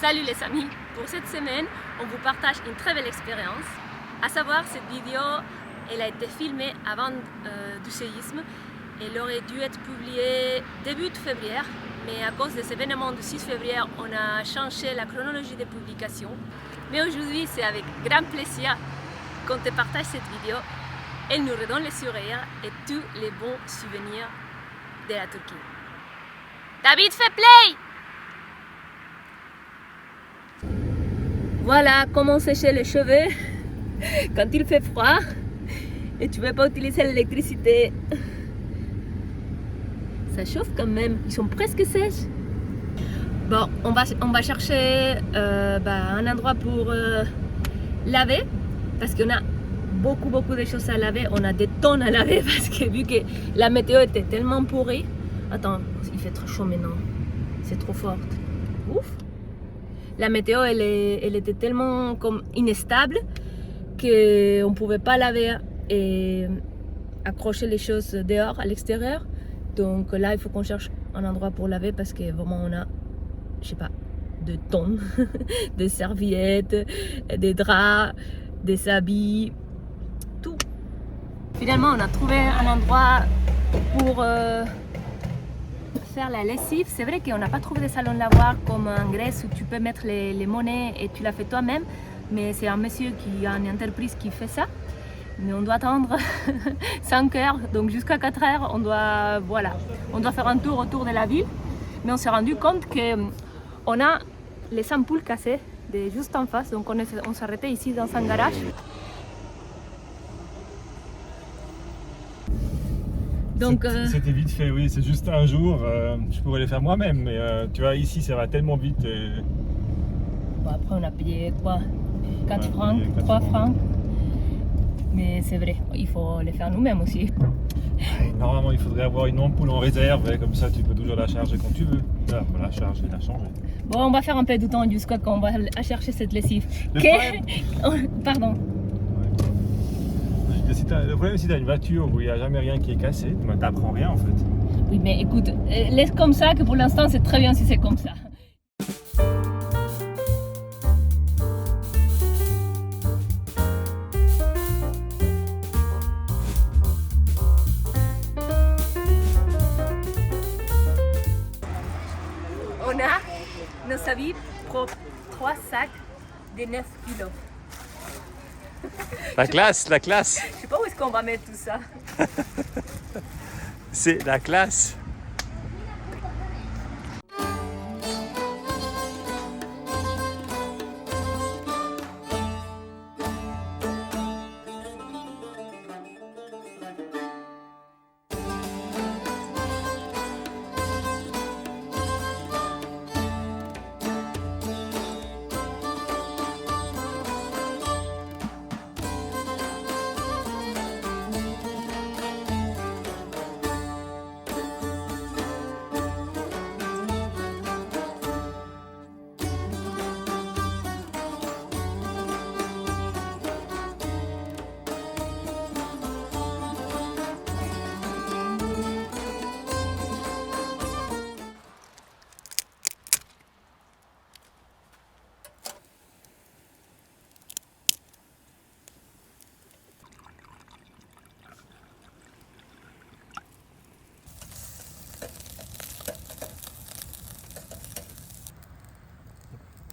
Salut les amis, pour cette semaine, on vous partage une très belle expérience. À savoir, cette vidéo, elle a été filmée avant du séisme. Elle aurait dû être publiée début de février, mais à cause des événements du 6 février, on a changé la chronologie de publication. Mais aujourd'hui, c'est avec grand plaisir qu'on te partage cette vidéo. Elle nous redonne les sourires et tous les bons souvenirs de la Turquie. David, fais play! Voilà comment sécher les cheveux quand il fait froid et tu ne veux pas utiliser l'électricité. Ça chauffe quand même, ils sont presque sèches. Bon, on va chercher un endroit pour laver parce qu'on a beaucoup de choses à laver. On a des tonnes à laver parce que vu que la météo était tellement pourrie. Attends, il fait trop chaud maintenant, c'est trop fort. Ouf! La météo, elle était tellement comme inestable qu'on ne pouvait pas laver et accrocher les choses dehors, à l'extérieur. Donc là, il faut qu'on cherche un endroit pour laver parce que vraiment, on a, je sais pas, de tonnes de serviettes, des draps, des habits, tout. Finalement, on a trouvé un endroit pour faire la lessive. C'est vrai qu'on n'a pas trouvé de salon de lavoir comme en Grèce où tu peux mettre les monnaies et tu la fais toi-même, mais c'est un monsieur qui a une entreprise qui fait ça. Mais on doit attendre 5 heures, donc jusqu'à 4 heures, on doit faire un tour autour de la ville. Mais on s'est rendu compte qu'on a les ampoules cassées juste en face, donc on s'arrêtait ici dans un garage. Donc, c'était vite fait, oui, c'est juste un jour, je pourrais les faire moi-même, mais tu vois, ici ça va tellement vite. Bon, après on a payé quoi, 4 Ouais, francs, 4 3 francs. francs. Mais c'est vrai, il faut les faire nous-mêmes aussi. Normalement, il faudrait avoir une ampoule en réserve, et comme ça tu peux toujours la charger quand tu veux. Là, on va la charger, la changer. Bon, on va faire un peu de temps jusqu'à quand on va chercher cette lessive. Pardon. Le problème, si tu as une voiture où il n'y a jamais rien qui est cassé, tu n'apprends rien en fait. Oui, mais écoute, laisse comme ça, que pour l'instant c'est très bien si c'est comme ça. On a nos habits propres, 3 sacs de 9 kilos. La classe, la classe, Je sais pas où est-ce qu'on va mettre tout ça. c'est la classe.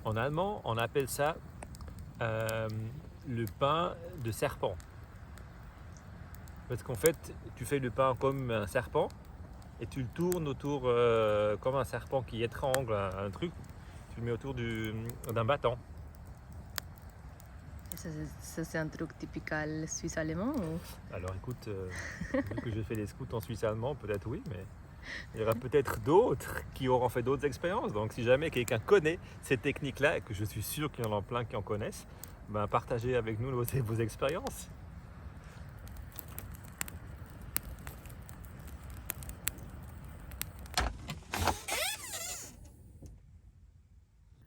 En allemand, on appelle ça le pain de serpent. Parce qu'en fait, tu fais le pain comme un serpent et tu le tournes autour comme un serpent qui étrangle un truc. Tu le mets autour d'un bâton. Ça c'est un truc typical suisse-allemand ou... Alors écoute, vu que j'ai fait les scouts en Suisse allemand, peut-être oui, mais il y aura peut-être d'autres qui auront fait d'autres expériences. Donc si jamais quelqu'un connaît ces techniques-là, et que je suis sûr qu'il y en a plein qui en connaissent, ben, partagez avec nous vos expériences.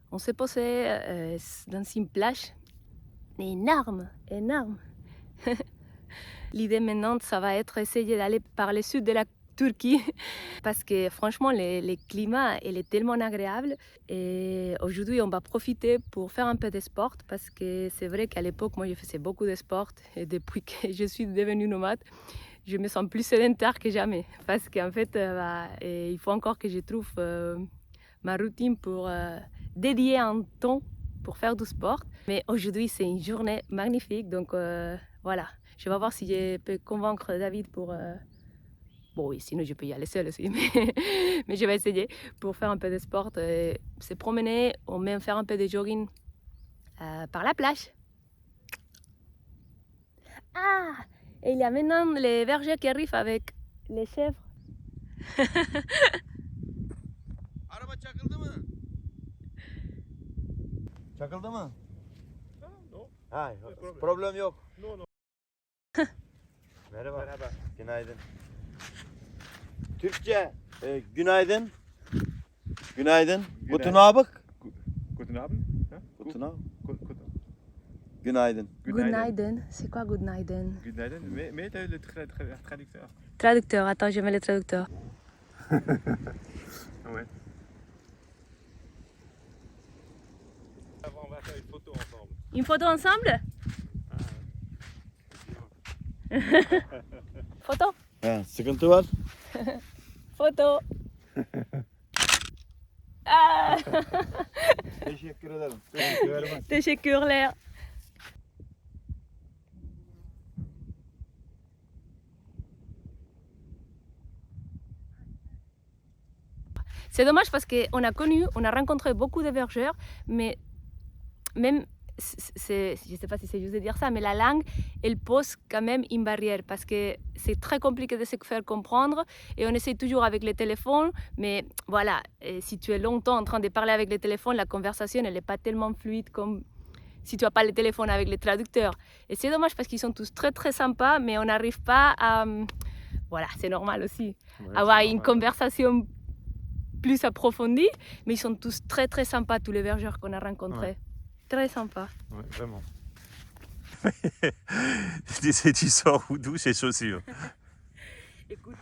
On s'est posé dans une plage énorme. L'idée maintenant, ça va être essayer d'aller par le sud de Turquie parce que franchement, le climat il est tellement agréable. Et aujourd'hui, on va profiter pour faire un peu de sport parce que c'est vrai qu'à l'époque, moi, je faisais beaucoup de sport et depuis que je suis devenue nomade, je me sens plus sédentaire que jamais parce qu'en fait, il faut encore que je trouve ma routine pour dédier un temps pour faire du sport. Mais aujourd'hui, c'est une journée magnifique, donc voilà. Je vais voir si je peux convaincre David pour... Bon, oui, sinon je peux y aller seule aussi, mais je vais essayer pour faire un peu de sport, se promener ou même faire un peu de jogging par la plage. Ah, et il y a maintenant les bergers qui arrivent avec les chèvres. Araba çakıldı mı? Çakıldı mı? Ah, non, Ha, problem. problem yok. non, non. Merhaba. Merhaba. Günaydın. Türkçe günaydın. Günaydın. Guten Abend. Guten Abend. Hein? Guten Abend. Guten- Günaydın. Good c'est quoi good night? Guten mais le traducteur. Traducteur, attends, je mets le traducteur. Ouais. On va faire une photo ensemble. Une photo ensemble? Photo? He, sıkıntı var. Photo. Ah, Teşekkür ederim. Teşekkür ederim. teşekkürler. C'est dommage parce qu'on a rencontré beaucoup de bergers, mais même, je ne sais pas si c'est juste de dire ça, mais la langue, elle pose quand même une barrière parce que c'est très compliqué de se faire comprendre et on essaie toujours avec les téléphones, mais voilà, si tu es longtemps en train de parler avec les téléphones, la conversation, elle n'est pas tellement fluide comme si tu n'as pas le téléphone avec les traducteurs. Et c'est dommage parce qu'ils sont tous très très sympas, mais on n'arrive pas à... Voilà, c'est normal aussi, Ouais, avoir c'est une normal. conversation plus approfondie, mais ils sont tous très très sympas, tous les bergers qu'on a rencontrés. Ouais. Très sympas. Ouais, vraiment. Je disais, tu sors d'où ces chaussures? Écoute,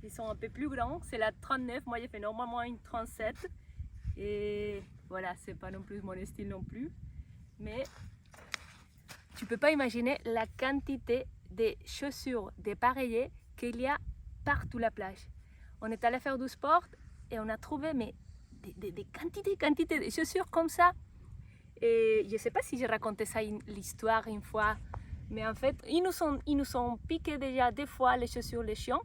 ils sont un peu plus grands, c'est la 39, moi j'ai fait normalement une 37. Et voilà, c'est pas non plus mon style non plus. Mais tu peux pas imaginer la quantité de chaussures dépareillées qu'il y a partout la plage. On est allé faire du sport et on a trouvé mais des quantités de chaussures comme ça. Et je sais pas si j'ai raconté ça l'histoire une fois, mais en fait, ils nous ont piqué déjà deux fois les chaussures, les chiens.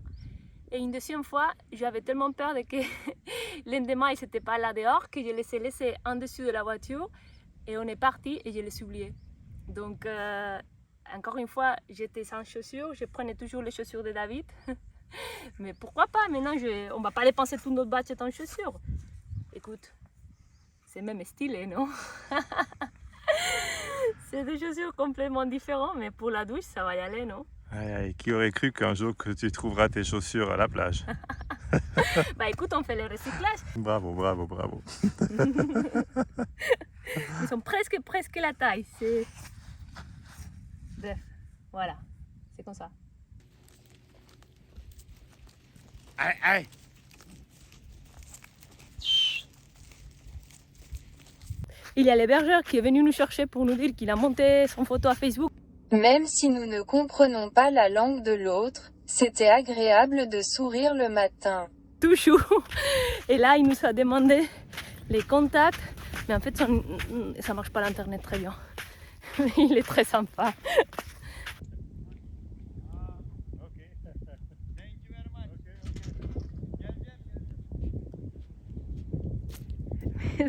Et une deuxième fois, j'avais tellement peur de que l'endemain, ils n'étaient pas là dehors, que je les ai laissés en dessus de la voiture. Et on est parti et je les ai oubliés. Donc, encore une fois, j'étais sans chaussures. Je prenais toujours les chaussures de David. Mais pourquoi pas? Maintenant, on ne va pas dépenser tout notre budget en chaussures. Écoute, c'est même stylé, non? C'est des chaussures complètement différentes, mais pour la douche, ça va y aller, non? Aïe, aïe, qui aurait cru qu'un jour que tu trouveras tes chaussures à la plage? Bah écoute, on fait le recyclage. Bravo, bravo, bravo. Ils sont presque la taille. C'est... Bref, voilà, c'est comme ça. Ay ay. Il y a l'hébergeur qui est venu nous chercher pour nous dire qu'il a monté son photo à Facebook. Même si nous ne comprenons pas la langue de l'autre, c'était agréable de sourire le matin. Tout chou. Et là, il nous a demandé les contacts. Mais en fait, ça marche pas l'internet très bien. Il est très sympa.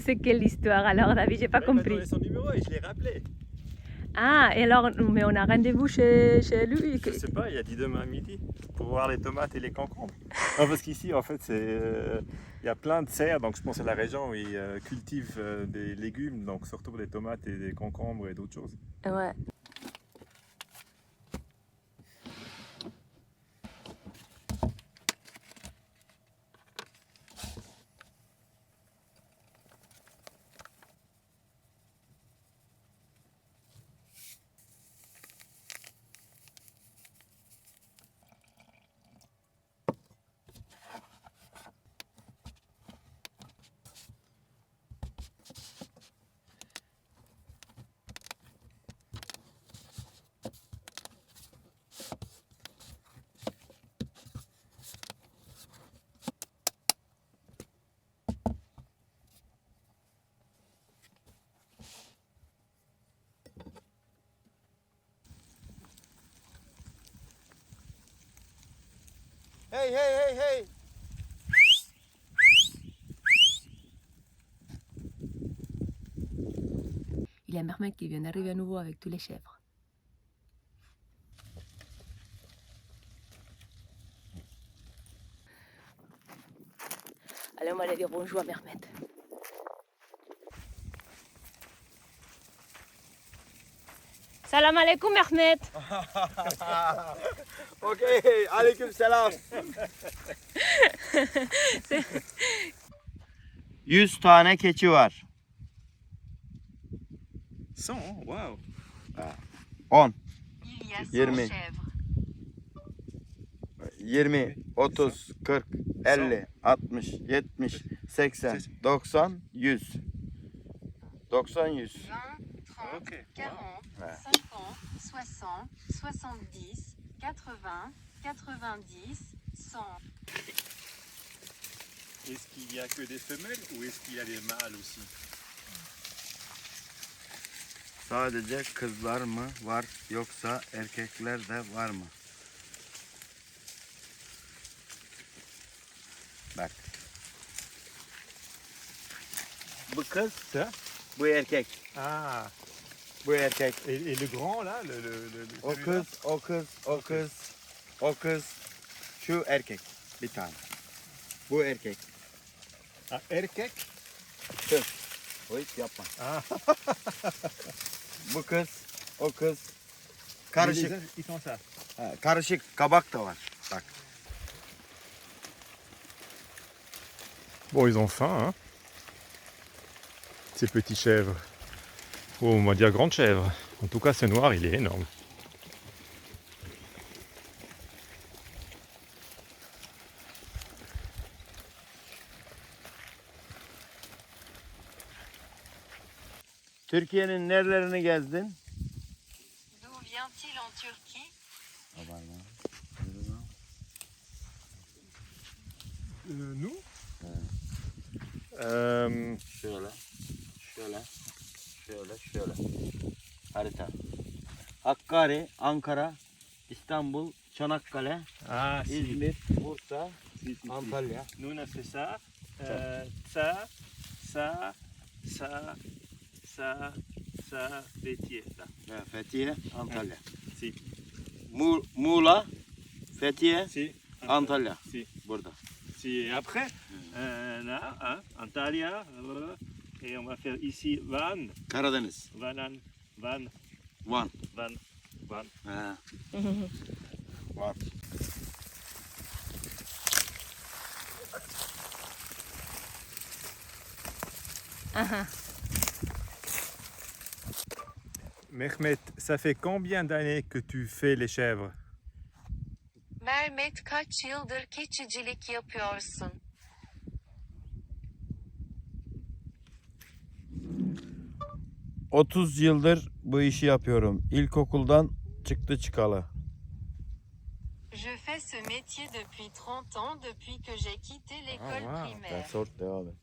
C'est quelle histoire alors, David? J'ai pas Il m'a compris. donné son numéro et je l'ai rappelé. Ah, et alors, mais on a rendez-vous chez lui. Je sais pas, il a dit demain à midi pour voir les tomates et les concombres. Non, parce qu'ici, en fait, il y a plein de serres, donc je pense que c'est la région où ils cultivent des légumes, donc surtout des tomates et des concombres et d'autres choses. Ouais. Hey, hey, hey, hey. Il y a Mehmet qui vient d'arriver à nouveau avec tous les chèvres. Allez, on va aller dire bonjour à Mehmet. Salam alaikum Mehmet. Okay, aleyküm selam. 100 tane keçi var. 100, wow. 10, Il y a 100 20. chèvres. 20, 30, 40, 50, 60, 70, 80, 90, 100. 90, 100. 20, 30, Ok. 40, Ouais. 50, 60, 70, 80, 90, 100. Est-ce qu'il n'y a que des femelles ou est-ce qu'il y a des mâles aussi? Sadece kızlar mı var yoksa erkekler de var mı? Bak. Bu kız, Ça? bu erkek. Ah, Bu erkek. et le grand là, O celui-là? kız, o kız, o kız, o kız. Şu erkek. Bir tane. Bu erkek. Ah, erkek? Kız. Oy yapma. Ah, Bu kız, o kız. Karışık. Ils sont ça. Ha, karışık kabak da var. Bak. Bon, ils ont faim, hein, ces petits chèvres. Oh, on va dire grande chèvre. En tout cas, ce noir, il est énorme. Türkiye'nin nerelerini gezdin? D'où vient-il en Turquie? Nous Şöyle, şöyle, şöyle, şöyle. Harita. Hakkari, Ankara, İstanbul, Çanakkale, Ah, si. İzmir, Bursa, Antalya. Nous, on a fait ça. Ça, ça, ça, ça, ça, Fethiye, là. Ha, Fethiye, Antalya. Si. Muğla, Fethiye, Si. Antalya. Si. Burada. Si. Et après, là, hein, Antalya, et on va faire ici Van, Karadeniz, Van, Van. Van. Ha. Van. Mehmet, ça fait combien d'années que tu fais les chèvres? Mehmet, kaç yıldır keçicilik yapıyorsun? ...30 yıldır bu işi yapıyorum. İlkokuldan çıktı çıkalı. Je fais ce métier depuis 30 ans, depuis que j'ai quitté l'école wow. primaire. Sor devam et.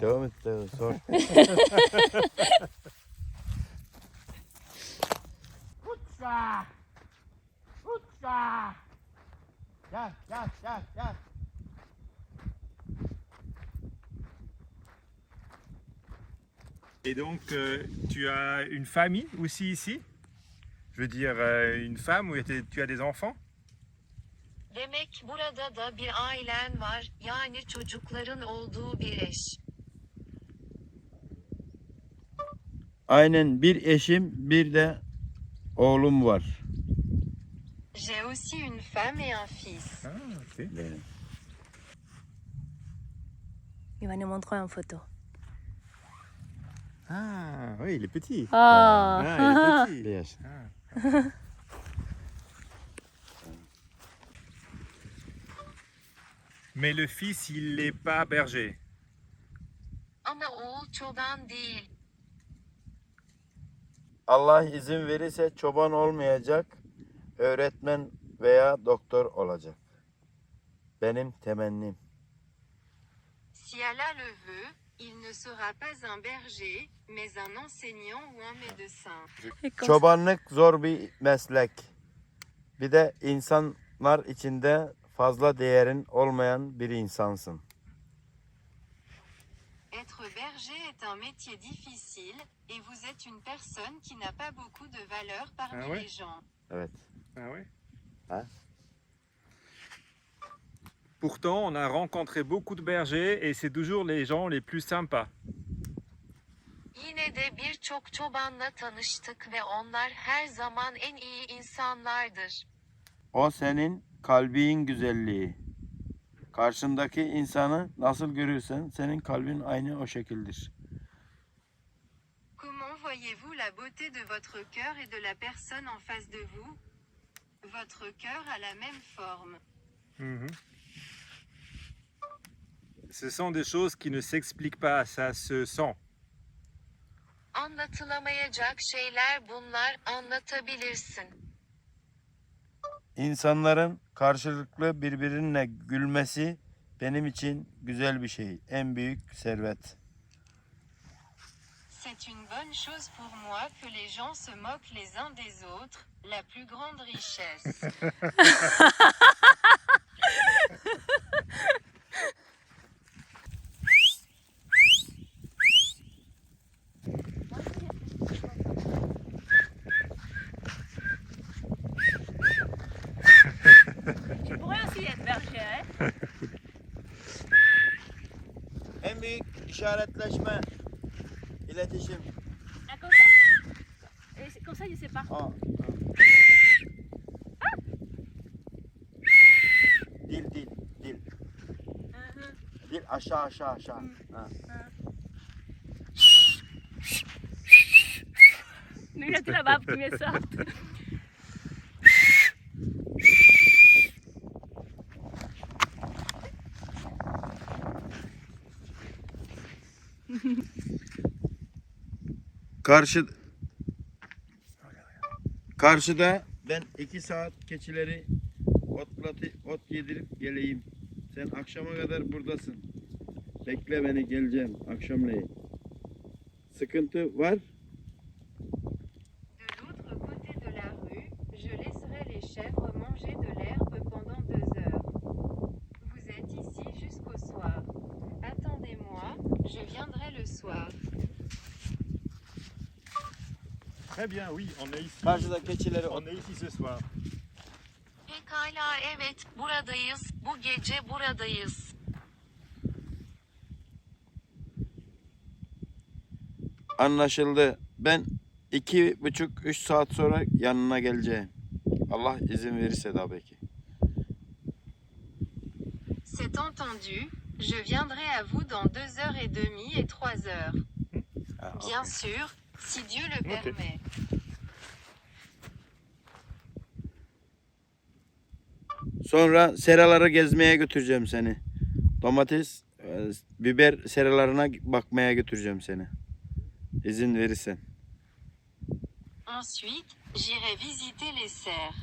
Devam et, devam et, sor. Utsa! Utsa! Gel, gel, gel, gel. Et donc, tu as une famille aussi ici? Je veux dire, une femme où tu as des enfants? Demek burada da bir ailen var, yani çocukların olduğu bir eş. Aynen, bir eşim, bir de oğlum var. J'ai aussi une femme et un fils. Ah, ok. Il va nous montrer en photo. Ah, oui, il est petit. Ah, Ah, il est petit. Yes. Mais le fils, il n'est pas berger. Ama oğul çoban değil. Allah izin verirse çoban olmayacak, öğretmen veya doktor olacak. Benim temennim. Si Allah le veut, il ne sera pas un berger, mais un enseignant ou un médecin. Çobanlık zor bir meslek. Bir de insanlar içinde fazla değerin olmayan bir insansın. Être berger est un métier difficile et vous êtes une personne qui n'a pas beaucoup de valeur parmi Ah ouais? les gens. Evet. Ah ouais? Hein? Pourtant, on a rencontré beaucoup de bergers et c'est toujours les gens les plus sympas. Yine de birçok çobanla tanıştık ve onlar her zaman en iyi insanlardır. O senin kalbin güzelliği. Karşındaki insanı nasıl görürsen senin kalbin aynı o şekildir. Comment voyez-vous la beauté de votre cœur et de la personne en face de vous? Votre cœur a la même forme. Mhm. Ce sont des choses qui ne s'expliquent pas, ça se sent. Anlatılamayacak şeyler bunlar, anlatabilirsin. İnsanların karşılıklı birbirine gülmesi benim için güzel bir şey. En büyük servet. C'est une bonne chose pour moi que les gens se moquent les uns des autres, la plus grande richesse. Tu pourrais aussi être berger, hein? En büyük işaretleşme, iletişim. Ah, comme ça? Et comme ça, je sais pas. Dil. Dil aşağı. Ha. Mais là, tu là-bas, tu mets ça. Karşıda ben 2 saat keçileri ot yedirip geleyim. Sen akşama kadar buradasın. Bekle beni, geleceğim akşamleyin. Sıkıntı var. De l'autre côté de la rue, je laisserai les chèvres manger de l'herbe pendant 2 heures. Vous êtes ici jusqu'au soir. Attendez-moi, je viendrai le soir. Très bien, oui, on est ici. Karşıda keçileri On est ici ce soir. Pekala, evet, buradayız, bu gece buradayız. Anlaşıldı. Ben 2,5-3 saat sonra yanına geleceğim. Allah izin verirse tabii ki. C'est entendu, je viendrai à vous dans 2h30 et 3h. Bien sûr, si Dieu le permet. Sonra seraları gezmeye götüreceğim seni. Domates, biber seralarına bakmaya götüreceğim seni. İzin verirsen. Ensuite, j'irai visiter les serres.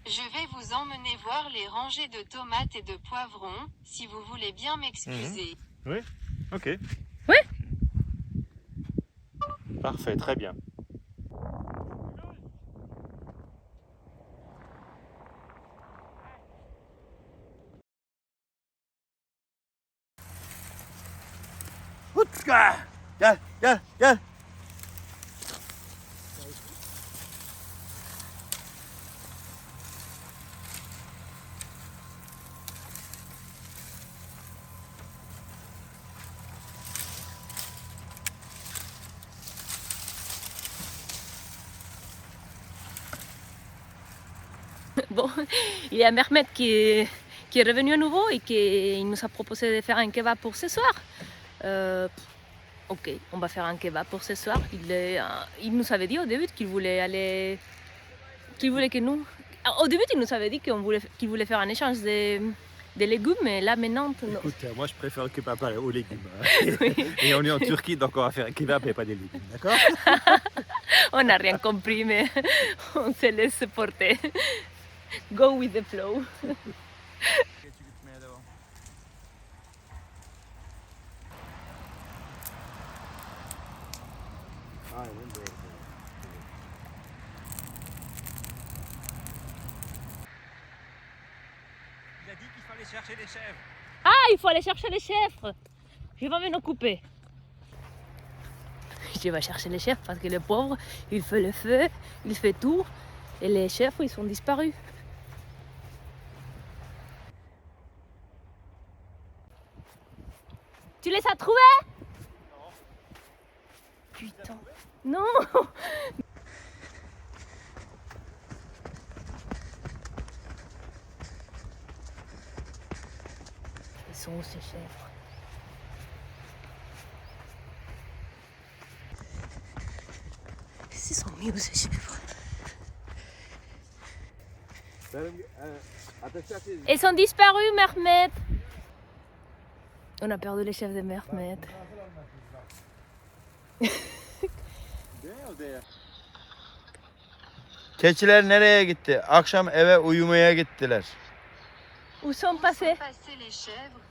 Je vais vous emmener voir les rangées de tomates et de poivrons, si vous voulez bien m'excuser. Ok. Oui. Parfait, très bien. Hutska! Gel. Bon, il y a Mehmet qui est revenu à nouveau et qui nous a proposé de faire un kebab pour ce soir. Ok, on va faire un kebab pour ce soir. Il nous avait dit au début qu'il voulait aller... Qu'il voulait que nous... Au début, il nous avait dit qu'il voulait faire un échange de légumes, mais là maintenant... Non. Écoute, moi je préfère le kebab aux légumes. Et on est en Turquie, donc on va faire un kebab et pas des légumes, d'accord? On n'a rien compris, mais on se laisse porter. Go with the flow. Il a dit qu'il fallait aller chercher les chèvres. Ah, il faut aller chercher les chèvres. Je vais m'en occuper. Je vais chercher les chèvres parce que le pauvre, il fait le feu, il fait tout. Et les chèvres, ils sont disparus. Tu les as trouvés? Non. Putain. Non. Ils sont où ces chèvres? Ils sont mis où ces chèvres? Ils sont disparus, Mehmet. On a perdu les chèvres de Mehmet. Keçiler nereye gitti? Akşam eve uyumaya gittiler. Où sont Où passés? sont passés les chèvres?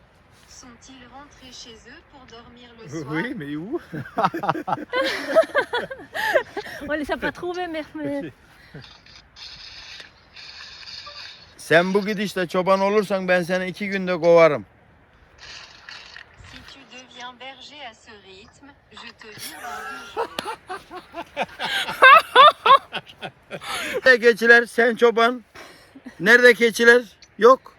Sont-ils rentrés chez eux pour dormir le soir? mais où? On les a pas trouvés, Mehmet. Sen bu gidişle çoban olursan ben seni 2 günde kovarım. Si tu deviens berger à ce rythme, je te vire en 2 jours. Nerede keçiler? Sen çoban. Nerede keçiler? Yok.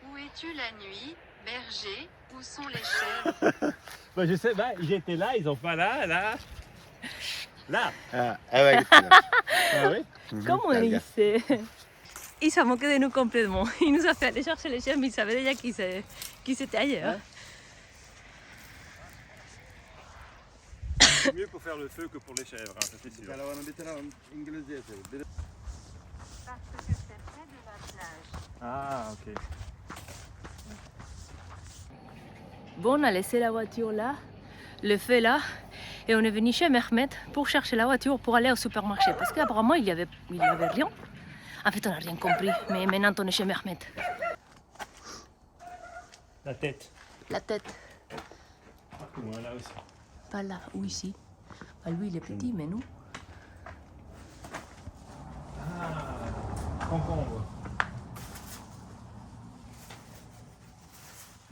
Où es-tu la nuit, berger? Où sont les chèvres? Bah, je sais, bah, j'étais là, ils sont pas là, là. Là. Ha, eve gittiler. Ah oui? Comment Gel, il gel. sait? Il s'est moqué de nous complètement. Il nous a fait aller chercher les chèvres, mais il savait déjà qu'ils étaient ailleurs. C'est mieux pour faire le feu que pour les chèvres, hein, ça c'est sûr. Parce que c'est près de la plage. Ah, ok. Bon, on a laissé la voiture là, le feu là, et on est venu chez Mehmet pour chercher la voiture pour aller au supermarché. Parce qu'apparemment, il y avait rien. En fait, on n'a rien compris, mais maintenant on est chez Mehmet. La tête. La tête, Voilà aussi. pas là, ou ici. Bah, lui, il est petit, mais nous. Concombre.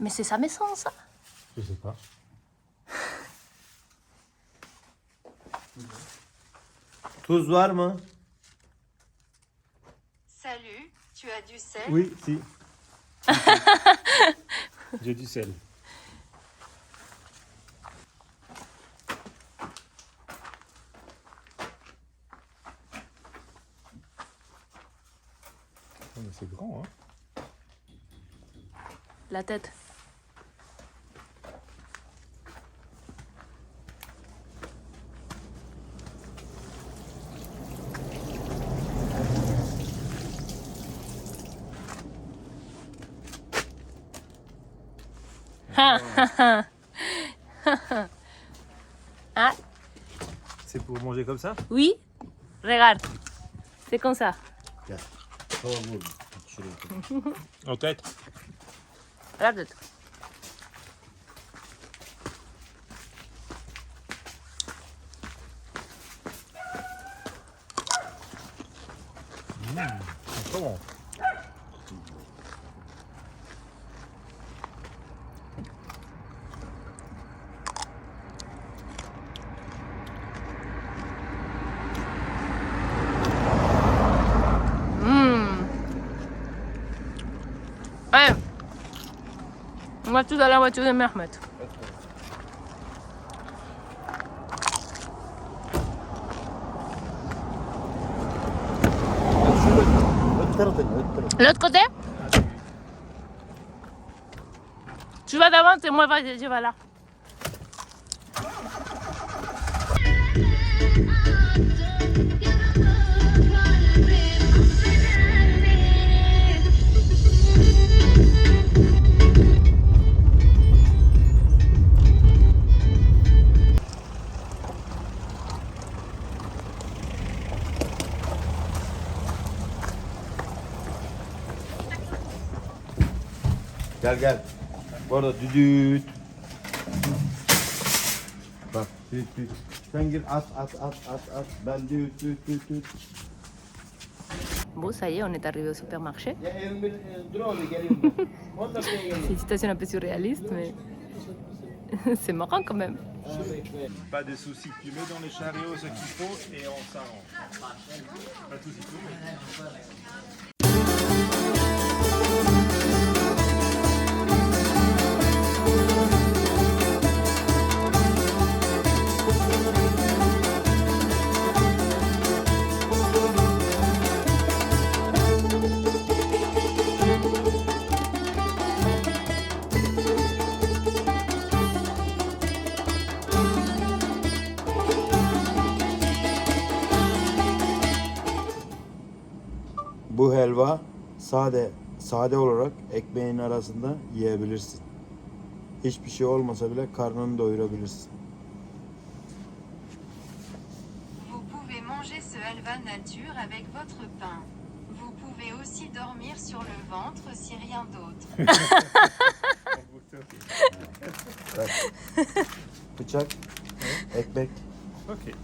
Mais c'est sa maison, ça. Je sais pas. Tuz var mı? Salut, tu as du sel? Oui, si. J'ai du sel. Oh, mais c'est grand, hein? La tête. Ah, C'est pour manger comme ça? oui, regarde. C'est comme ça. En tête. Regarde. C'est bon. Ouais. On va tous dans la voiture de Mehmet. L'autre côté? Tu vas d'avant et moi je vais là. Gel gel. Bu arada düdüt. Bak düt düt. Sen gir at. Ben düt. Bon, ça y est, on est arrivé au supermarché. Ya evin bir dur orada geliyorum ben. 10 dakikaya geliyorum. C'est une situation un peu surréaliste, mais c'est marrant quand même. Pas de soucis, tu mets dans les chariots ce qu'il faut et on s'arrange. Pas de soucis, tout met. Bu helva sade olarak ekmeğin arasında yiyebilirsin. Hiçbir şey olmasa bile karnını doyurabilirsin. Vous pouvez manger ce halva nature avec votre pain. Vous pouvez aussi dormir sur le ventre si rien d'autre. Bıçak, ekmek. Ok.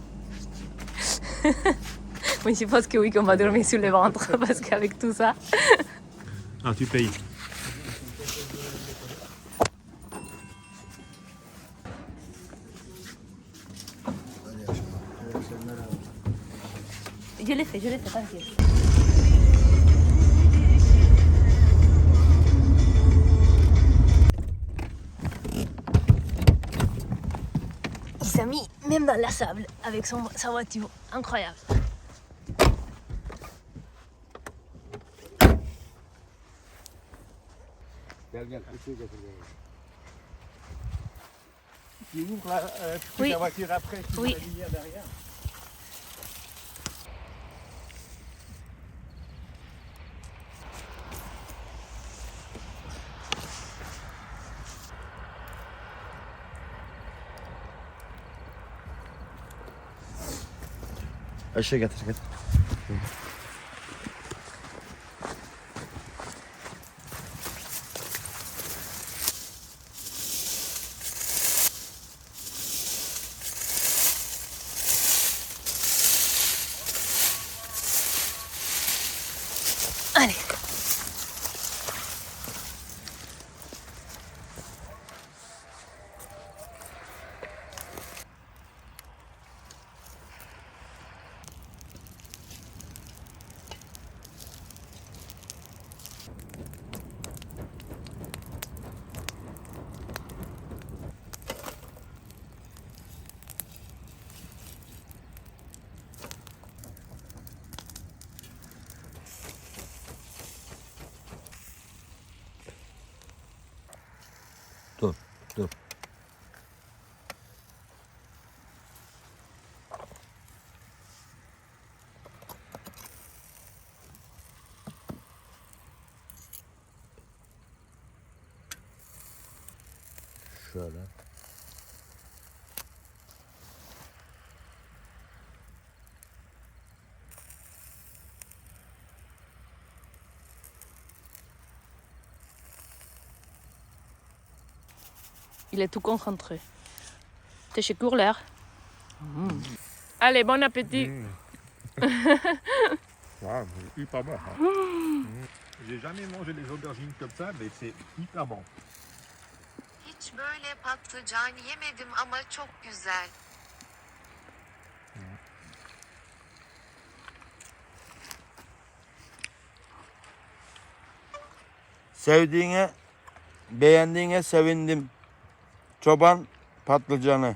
Oui, je pense que oui, qu'on va dormir sur le ventre, parce qu'avec tout ça... Ah, tu payes. Je l'ai fait, t'inquiète. Il s'est mis même dans la sable avec sa voiture. Incroyable. Gel gel, ışığı getir. Tu ouvres Oui. la voiture après, tu Oui. mets la lumière derrière. Işığı getir. Allez. Dur. Şöyle. Il est tout concentré. Teşekkür l'air. Allez, bon appétit. Wow, hyper bon. J'ai jamais mangé des aubergines comme ça, mais c'est hyper bon. Hiç böyle patlıcan yemedim ama çok güzel. Beğendiğine sevindim. Çoban patlıcanı.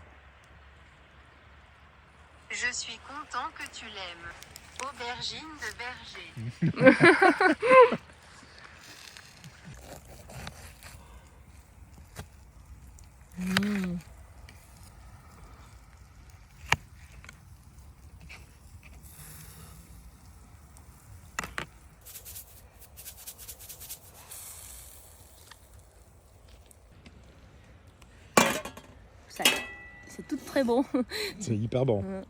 Je suis content que tu l'aimes. Aubergine de berger. Ça y est. C'est tout très bon. C'est hyper bon.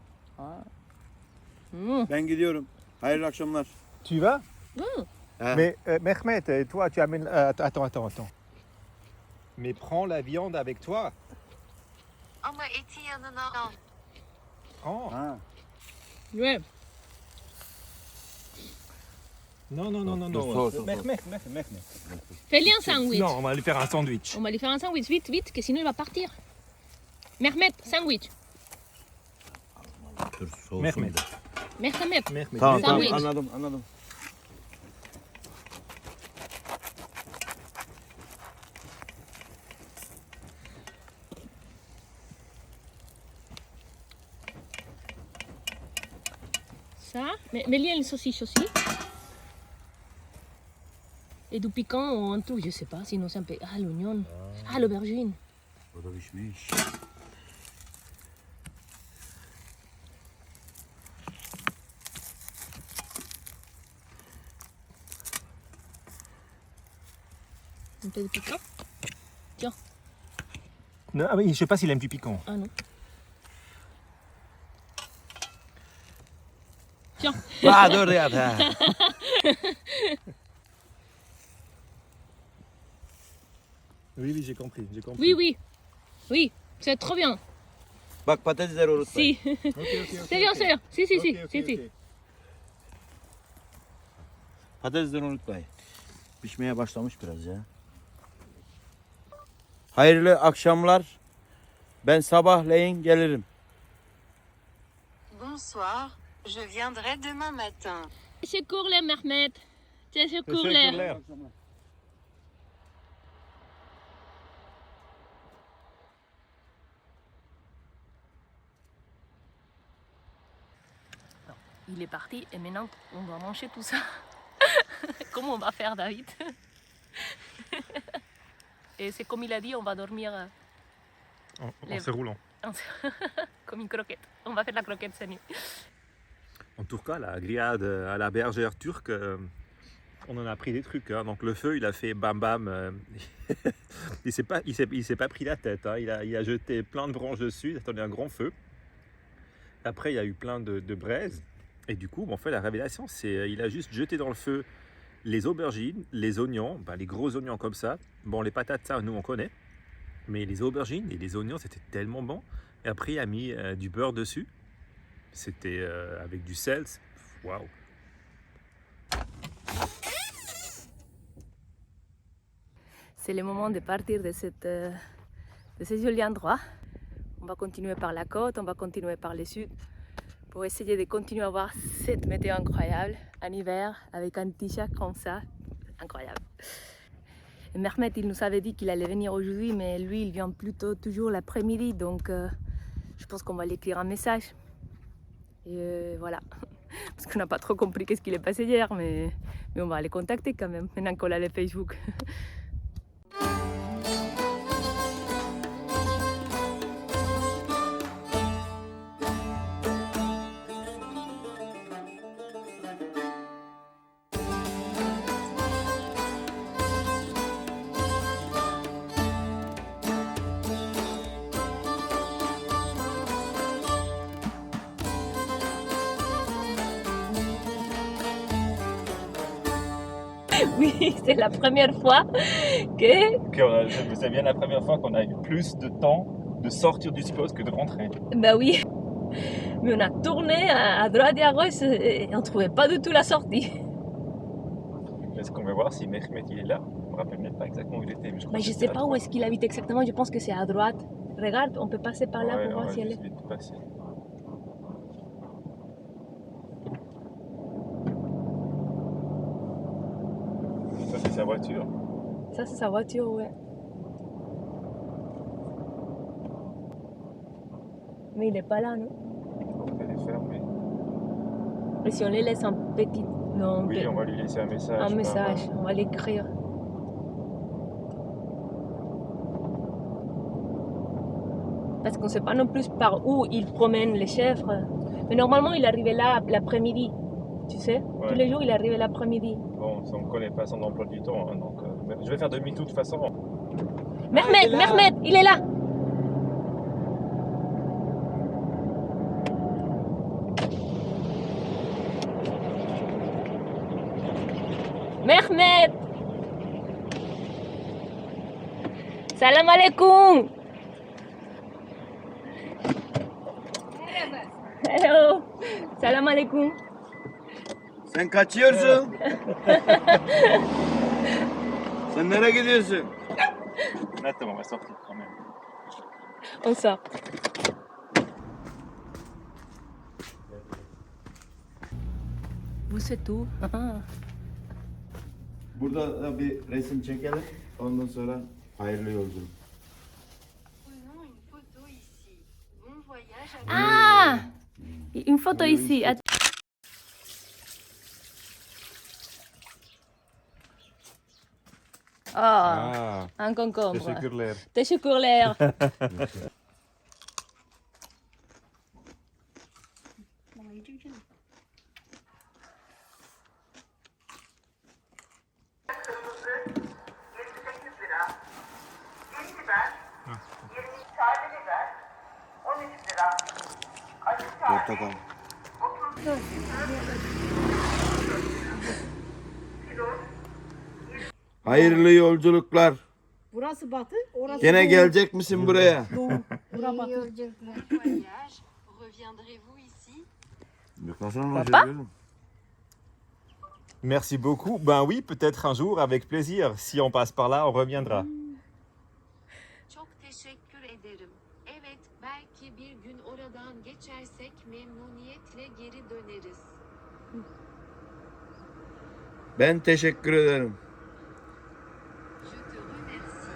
Ben gidiyorum. Hayırlı akşamlar. Tu y vas Hein? Mais Mehmet, toi, tu amènes... attends. Mais prends la viande avec toi. Ama eti yanına al. Prends. Ha. Ouais. Non, non, non, non, Dur, non. sor. Mehmet. Fais-lui un sandwich. Non, on va lui faire un sandwich. On va lui faire un sandwich, vite, vite, que sinon il va partir. Mehmet, sandwich. Dur, soğusun Mehmet. bir de. Mehmet. Mehmet. Tamam tamam Sandviç. anladım. Ça, mets-lui une saucisse aussi. Et du piquant ou un truc, je sais pas, sinon c'est un peu... Ah, l'oignon. Ah, l'aubergine. O da pişmiş. Un peu de piquant. Non, ah oui, je sais pas s'il aime du piquant. Ah non. Tiens. Ha dur ya ha. Oui, j'ai compris. Oui, oui. Oui, c'est trop bien. Bak patatesleri unutmayın. Si. C'est bien, c'est bien. Si, si, si. Si, si. Patatesleri unutmayın. Pişmeye başlamış biraz ya. Hayırlı akşamlar. Ben sabahleyin gelirim. Bonsoir, je viendrai demain matin. Teşekkürler Mehmet. Teşekkürler. Il est parti et maintenant on doit manger tout ça. Comment on va faire, David? Et c'est comme il a dit, on va dormir En se roulant. comme une croquette. On va faire la croquette cette nuit. En tout cas, la grillade à la bergère turque, on en a pris des trucs. Hein. Donc le feu, il a fait bam bam. Il s'est pas pris la tête. Hein. Il a jeté plein de branches dessus. Il a attendu un grand feu. Après, il y a eu plein de braises. Et du coup, en fait, la révélation, c'est il a juste jeté dans le feu les aubergines, les oignons, les gros oignons comme ça. Bon, les patates, ça, nous, on connaît. Mais les aubergines et les oignons, c'était tellement bon. Et après, il a mis du beurre dessus. C'était avec du sel. Waouh! C'est le moment de partir de ce joli endroit. On va continuer par la côte, on va continuer par le sud pour essayer de continuer à voir cette météo incroyable en hiver avec un t-shirt comme ça. Incroyable. Et Mehmet, il nous avait dit qu'il allait venir aujourd'hui, mais lui, il vient plutôt toujours l'après-midi, donc je pense qu'on va lui écrire un message. Et voilà. Parce qu'on n'a pas trop compris qu'est-ce qu'il est passé hier, mais on va les contacter quand même, maintenant qu'on a le Facebook. Oui, c'est la première fois que... C'est bien la première fois qu'on a eu plus de temps de sortir du spot que de rentrer. Ben oui, mais on a tourné à droite et à gauche et on ne trouvait pas du tout la sortie. Est-ce qu'on va voir si Mehmet il est là? Je ne me rappelle même pas exactement où il était. Mais je ne sais pas où est-ce qu'il habite exactement, je pense que c'est à droite. Regarde, on peut passer par là pour voir si elle est... Ça c'est sa voiture. Ça c'est sa voiture, ouais. Mais il n'est pas là, non? Elle est fermée. Et si on les laisse un petit... Non, Oui, on va lui laisser un message. un message, on va l'écrire. Parce qu'on ne sait pas non plus par où il promène les chèvres. Mais normalement, il arrivait là l'après-midi. Tu sais, Ouais. tous les jours, il arrivait l'après-midi. Bon, on ne connaît pas son emploi du temps, hein, donc je vais faire demi-tour de toute façon. Mehmet, il est là. Mehmet, il est là. Mehmet. Salam alaikum. Hello. Salam alaikum. Sen kaçıyorsun. Sen nereye gidiyorsun? Attends, on va sortir quand même. On sort. Vous c'est tout. Burada da bir resim çekelim. Ondan sonra hayırlı yolculuk. Prenons une photo ici. Bon voyage à Ah, une photo ici. Oh, un concombre. Teşekkürler. Teşekkürler. Portakal. Hayırlı yolculuklar. Burası batı, orası Gene doğu. gelecek misin buraya? Doğu. Bura batı. bon voyage. Reviendrez-vous ici? Nasıl anlaşılıyor? Papa? Merci beaucoup. Ben oui, peut-être un jour, avec plaisir. Si on passe par là, on reviendra. Çok teşekkür ederim. Evet, belki bir gün oradan geçersek memnuniyetle geri döneriz. Ben teşekkür ederim. Je te remercie.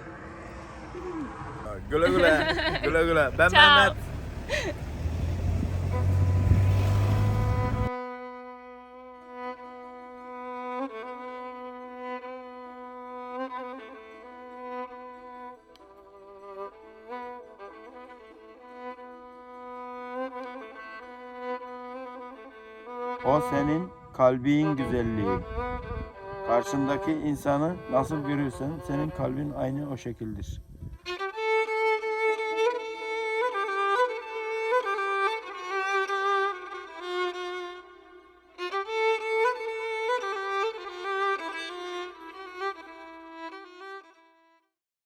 Güle güle. Güle güle. Ben Ciao. Mehmet. O senin kalbin güzelliği. Karşındaki insanı nasıl görürsen senin kalbin aynı o şekildir.